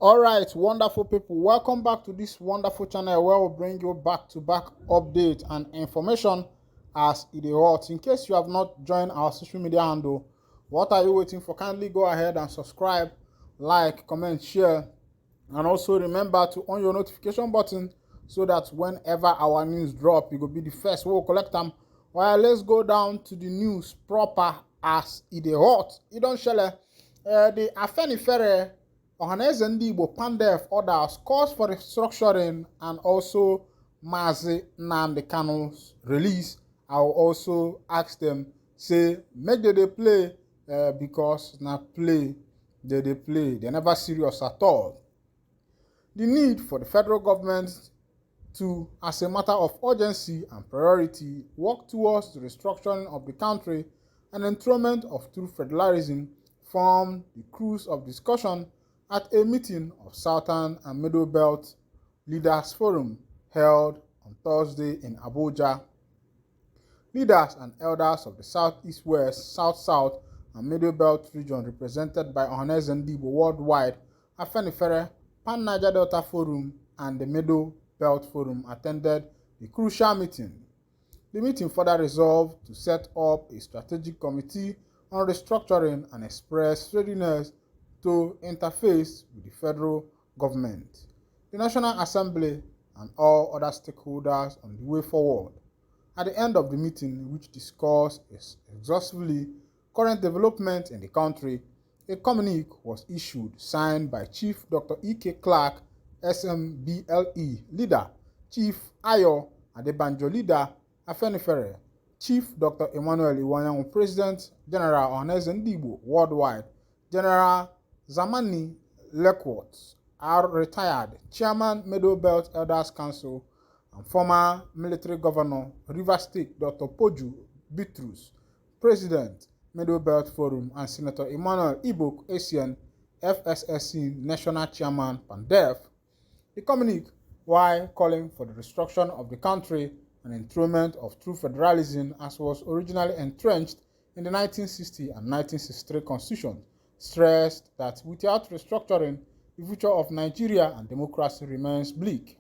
All right, wonderful people, welcome back to this wonderful channel where we bring you back-to-back update and information as it is hot. In case you have not joined our social media handle, what are you waiting for? Kindly go ahead and subscribe, like, comment, share, and also remember to on your notification button so that whenever our news drop, you will be the first we will collect them. Well, let's go down to the news proper as it is hot. It don't share the Afenifere ohanezendigbo pandef orders calls for restructuring and also Mazi NNAMDI KANU'S release. I will also ask them, say, make they play because now play, they play. They're never serious at all. The need for the federal government to, as a matter of urgency and priority, work towards the restructuring of the country and enthronement of true federalism formed the cruise of discussion at a meeting of Southern and Middle Belt Leaders Forum held on Thursday in Abuja. Leaders and elders of the Southeast West, South-South, and Middle Belt region represented by OHANEZE worldwide, Afenifere, Pan-Niger Delta Forum, and the Middle Belt Forum attended the crucial meeting. The meeting further resolved to set up a strategic committee on restructuring and express readiness to interface with the federal government, the National Assembly, and all other stakeholders on the way forward. At the end of the meeting, which discussed exhaustively current development in the country, a communique was issued signed by Chief Dr. E.K. Clark, SMBLE leader, Chief Ayo Adebanjo leader, Afenifere, Chief Dr. Emmanuel Iwanyanwu, President General Ohanezendigbo worldwide, General Zamani Lekworth, our retired Chairman Middle Belt Elders Council, and former military governor, Rivers State, Dr. Poju Bitrus, President, Middle Belt Forum, and Senator Emmanuel Ibok, ACN, FSSC National Chairman, PANDEF. The communique, while calling for the restructuring of the country and enthronement of true federalism as was originally entrenched in the 1960 and 1963 constitutions, stressed that without restructuring, the future of Nigeria and democracy remains bleak.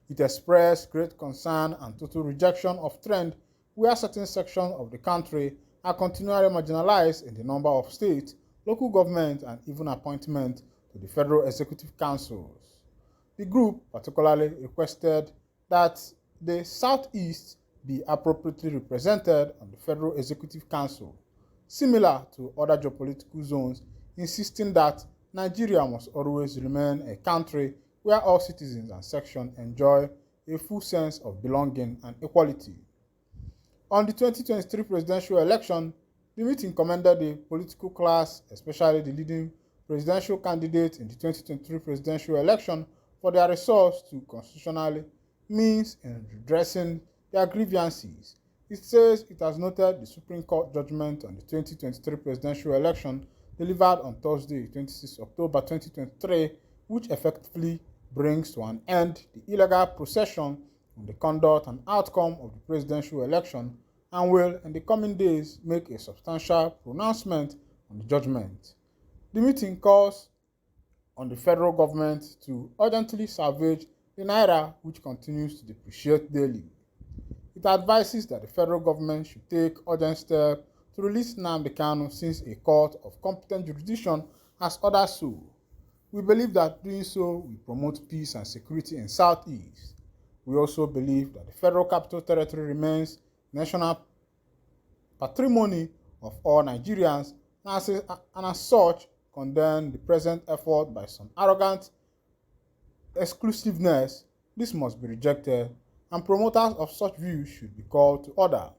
It expressed great concern and total rejection of trend where certain sections of the country are continually marginalized in the number of states, local government, and even appointment to the Federal Executive Councils. The group particularly requested that the Southeast be appropriately represented on the Federal Executive Council, similar to other geopolitical zones, insisting that Nigeria must always remain a country where all citizens and sections enjoy a full sense of belonging and equality. On the 2023 presidential election, the meeting commended the political class, especially the leading presidential candidate in the 2023 presidential election, for their resource to constitutionally means in redressing their grievances. It says it has noted the Supreme Court judgment on the 2023 presidential election delivered on Thursday, 26 October 2023, which effectively brings to an end the illegal procession on the conduct and outcome of the presidential election and will, in the coming days, make a substantial pronouncement on the judgment. The meeting calls on the federal government to urgently salvage the Naira, which continues to depreciate daily. It advises that the federal government should take urgent steps to release NNAMDI KANU since a court of competent jurisdiction has ordered so. We believe that doing so will promote peace and security in Southeast. We also believe that the Federal Capital Territory remains national patrimony of all Nigerians and as such condemn the present effort by some arrogant exclusiveness. This must be rejected and promoters of such views should be called to order.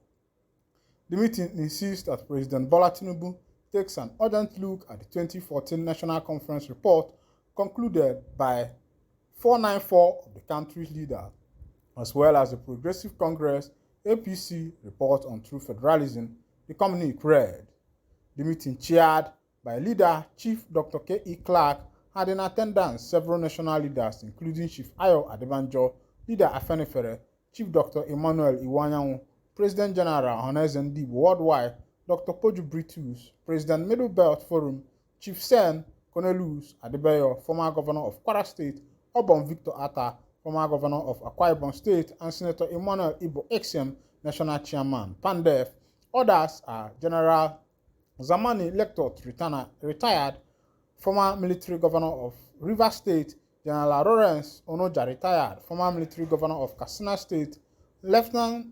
The meeting insists that President Bola Tinubu takes an urgent look at the 2014 National Conference report concluded by 494 of the country's leaders, as well as the Progressive Congress APC report on true federalism, the communique read. The meeting, chaired by leader Chief Dr. K.E. Clark, had in attendance several national leaders, including Chief Ayo Adebanjo, leader Afenifere, Chief Dr. Emmanuel Iwanyanwu, President General Ohanezendigbo worldwide, Dr. Poju Bitrus, President Middle Belt Forum, Chief Sen, Cornelius Adebayo, former governor of Kwara State, Obon Victor Atta, former governor of Akwa Ibom State, and Senator Emmanuel Ibo Exem, national chairman, PANDEF. Others are General Zamani Lector, retired, former military governor of Rivers State, General Lawrence Onoja, retired, former military governor of Katsina State, Lieutenant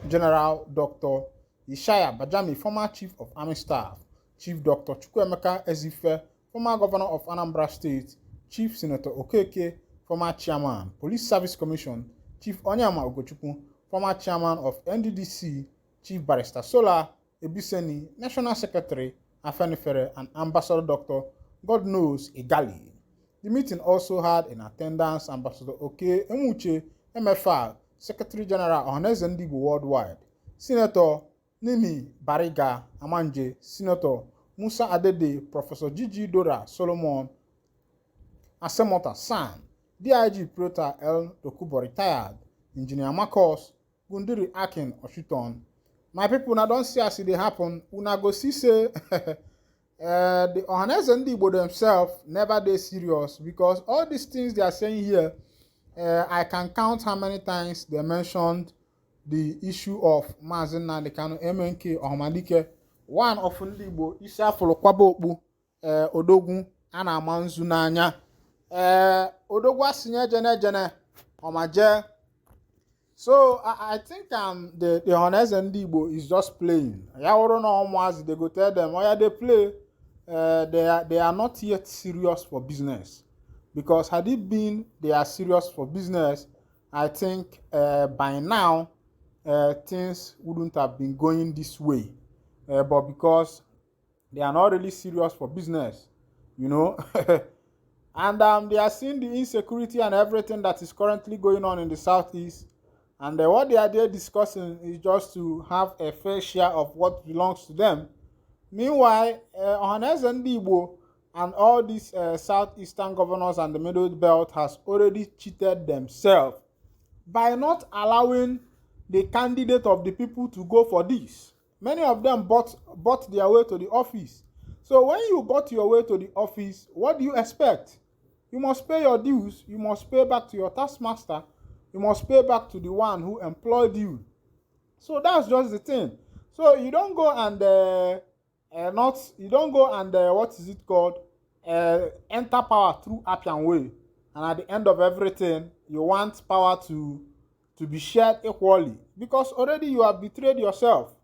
General Dr. Ishaya Bajami, former chief of army staff, Chief Dr. Chukwuemeka Ezife, former governor of Anambra State, Chief Senator Okeke, former chairman, Police Service Commission, Chief Onyama Ugochukwu, former chairman of NDDC, Chief Barrister Sola Ebiseni, National Secretary, Afenifere, and Ambassador Dr. God knows Igali. The meeting also had in attendance Ambassador Oke Emuche, MFR, Secretary General OHANEZE Worldwide, Senator Nini Bariga Amanje, Senator Musa Adede, Professor Gigi Dora Solomon, Asemota San, DIG Prota L. Dokubo retired, Engineer Marcos, Gundiri Akin Oshiton. My people, now don't see as it happen. Una go see say the Ohanezendigbo themselves never they serious, because all these things they are saying here, I can count how many times they mentioned the issue of Mazen Nnamdi Kanu, MNK, Ohamadike, one of Ndigbo, Isa Folokwabo, Odogun, Ana Manzu Nanya, Odogwa Sinye Jene, Omaje. So I think the Ohanezendigbo is just playing. Ya woro no omo they go tell them, oh yeah, they play. They are not yet serious for business, because had it been they are serious for business, I think by now things wouldn't have been going this way. But because they are not really serious for business, you know, and they are seeing the insecurity and everything that is currently going on in the southeast. And what they are there discussing is just to have a fair share of what belongs to them. Meanwhile, Ohanezendigbo and all these southeastern governors and the Middle Belt has already cheated themselves by not allowing the candidate of the people to go for this. Many of them bought their way to the office. So when you bought your way to the office, what do you expect? You must pay your dues. You must pay back to your taskmaster. You must pay back to the one who employed you. So that's just the thing. So you don't go and what is it called? Enter power through Appian way. And at the end of everything, you want power to be shared equally. Because already you have betrayed yourself.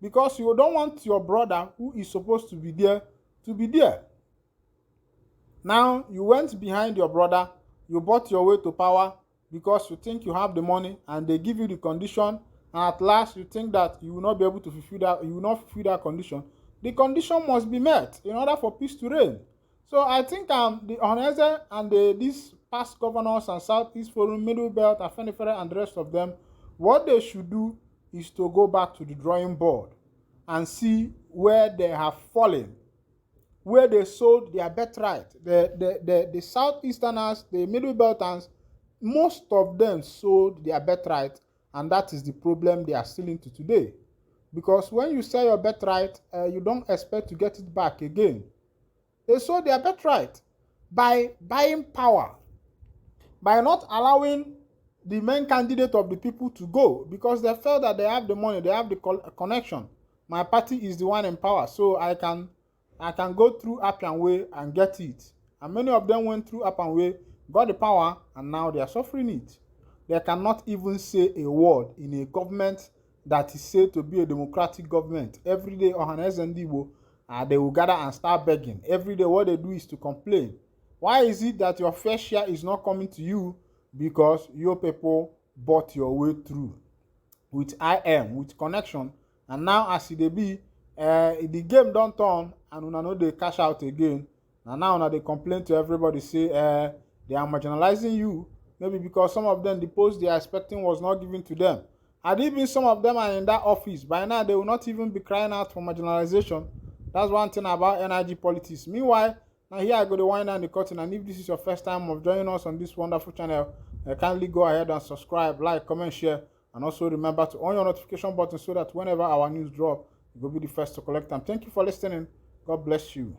Because you don't want your brother who is supposed to be there to be there. Now you went behind your brother, you bought your way to power, because you think you have the money and they give you the condition, and at last you think that you will not be able to fulfill that, you will not fulfill that condition. The condition must be met in order for peace to reign. So I think the Ohaneze and these past governors and Southeast Forum, Middle Belt, Afenifere, and the rest of them, what they should do is to go back to the drawing board and see where they have fallen, where they sold their birthright. The Southeasterners, the Middle Belters, most of them sold their birthright, and that is the problem they are still into today. Because when you sell your birthright, you don't expect to get it back again. They sold their birthright by buying power, by not allowing the main candidate of the people to go, because they felt that they have the money, they have the connection. My party is the one in power, so I can go through Appian way and get it. And many of them went through Appian way, got the power, and now they are suffering it. They cannot even say a word in a government that is said to be a democratic government. Every day, Ohanezendigbo, they will gather and start begging. Every day, what they do is to complain. Why is it that your fair share is not coming to you? Because your people bought your way through with with connection. And now, as it be, the game don't turn, and una know they cash out again. And now they complain to everybody, say they are marginalizing you, maybe because some of them, the post they are expecting was not given to them. Had even some of them are in that office, by now they will not even be crying out for marginalization. That's one thing about NIG politics. Meanwhile, now here I go to wind down the curtain, and if this is your first time of joining us on this wonderful channel, kindly go ahead and subscribe, like, comment, share, and also remember to on your notification button so that whenever our news drop, you will be the first to collect them. Thank you for listening. God bless you.